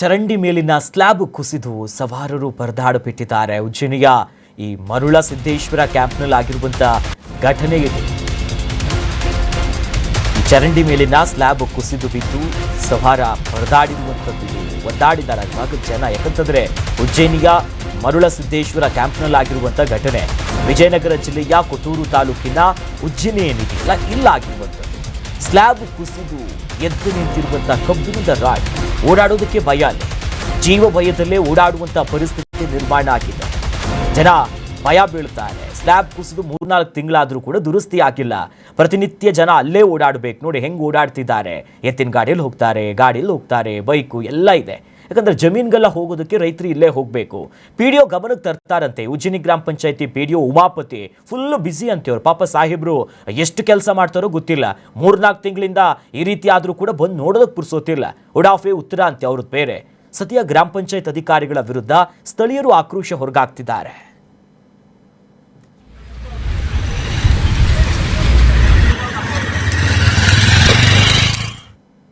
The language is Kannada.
ಚರಂಡಿ ಮೇಲಿನ ಸ್ಲ್ಯಾಬ್ ಕುಸಿದು ಸವಾರರು ಪರದಾಡುಬಿಟ್ಟಿದ್ದಾರೆ. ಉಜ್ಜಯಿನಿಯ ಈ ಮರುಳ ಸಿದ್ದೇಶ್ವರ ಕ್ಯಾಂಪ್ನಲ್ಲಿ ಆಗಿರುವಂತಹ ಘಟನೆ ಇದು. ಚರಂಡಿ ಮೇಲಿನ ಸ್ಲ್ಯಾಬ್ ಕುಸಿದು ಬಿದ್ದು ಸವಾರ ಪರದಾಡಿರುವಂಥದ್ದು. ಒದ್ದಾಡಿದ್ದಾರೆ ಇವಾಗ ಜನ. ಯಾಕಂತಂದ್ರೆ ಉಜ್ಜಯಿನಿಯ ಮರುಳ ಸಿದ್ದೇಶ್ವರ ಕ್ಯಾಂಪ್ನಲ್ಲಿ ಆಗಿರುವಂಥ ಘಟನೆ ವಿಜಯನಗರ ಜಿಲ್ಲೆಯ ಕೊಟ್ಟೂರು ತಾಲೂಕಿನ ಉಜ್ಜಯಿನಿ ಏನಿದೆಯಲ್ಲ ಇಲ್ಲಾಗಿರುವಂಥದ್ದು. ಸ್ಲ್ಯಾಬ್ ಕುಸಿದು ಎದ್ದು ನಿಂತಿರುವಂಥ ಕಬ್ಬಿಣದ ರಾಡ್ ಓಡಾಡೋದಕ್ಕೆ ಭಯ ಅಲ್ಲ, ಜೀವ ಭಯದಲ್ಲೇ ಓಡಾಡುವಂಥ ಪರಿಸ್ಥಿತಿ ನಿರ್ಮಾಣ ಆಗಿದೆ. ಜನ ಭಯ ಬೀಳ್ತಾರೆ. ಸ್ಲ್ಯಾಬ್ ಕುಸಿದು 3-4 ತಿಂಗಳಾದರೂ ಕೂಡ ದುರಸ್ತಿ ಆಗಿಲ್ಲ. ಪ್ರತಿನಿತ್ಯ ಜನ ಅಲ್ಲೇ ಓಡಾಡಬೇಕು. ನೋಡಿ ಹೆಂಗೆ ಓಡಾಡ್ತಿದ್ದಾರೆ. ಎತ್ತಿನ ಗಾಡಿಯಲ್ಲಿ ಹೋಗ್ತಾರೆ, ಬೈಕು ಎಲ್ಲ ಇದೆ. ಯಾಕಂದ್ರೆ ಜಮೀನ್ಗೆಲ್ಲ ಹೋಗೋದಕ್ಕೆ ರೈತರು ಇಲ್ಲೇ ಹೋಗಬೇಕು. ಪಿಡಿಒ ಗಮನಕ್ಕೆ ತರ್ತಾರಂತೆ. ಉಜ್ಜಯಿನಿ ಗ್ರಾಮ ಪಂಚಾಯತಿ ಪಿಡಿಒ ಉಮಾಪತಿ ಫುಲ್ಲು ಬ್ಯುಸಿ ಅಂತೆಯವ್ರು. ಪಾಪ ಸಾಹೇಬ್ರು ಎಷ್ಟು ಕೆಲಸ ಮಾಡ್ತಾರೋ ಗೊತ್ತಿಲ್ಲ. 3-4 ತಿಂಗಳಿಂದ ಈ ರೀತಿ ಆದರೂ ಕೂಡ ಬಂದು ನೋಡೋದಕ್ಕೆ ಪುರ್ಸೋತಿಲ್ಲ. ಉಡಾಫೆ ಉತ್ತರ ಅಂತೆ ಅವ್ರದ್ದು ಬೇರೆ. ಸದ್ಯ ಗ್ರಾಮ ಪಂಚಾಯತ್ ಅಧಿಕಾರಿಗಳ ವಿರುದ್ಧ ಸ್ಥಳೀಯರು ಆಕ್ರೋಶ ಹೊರಗಾಗ್ತಿದ್ದಾರೆ.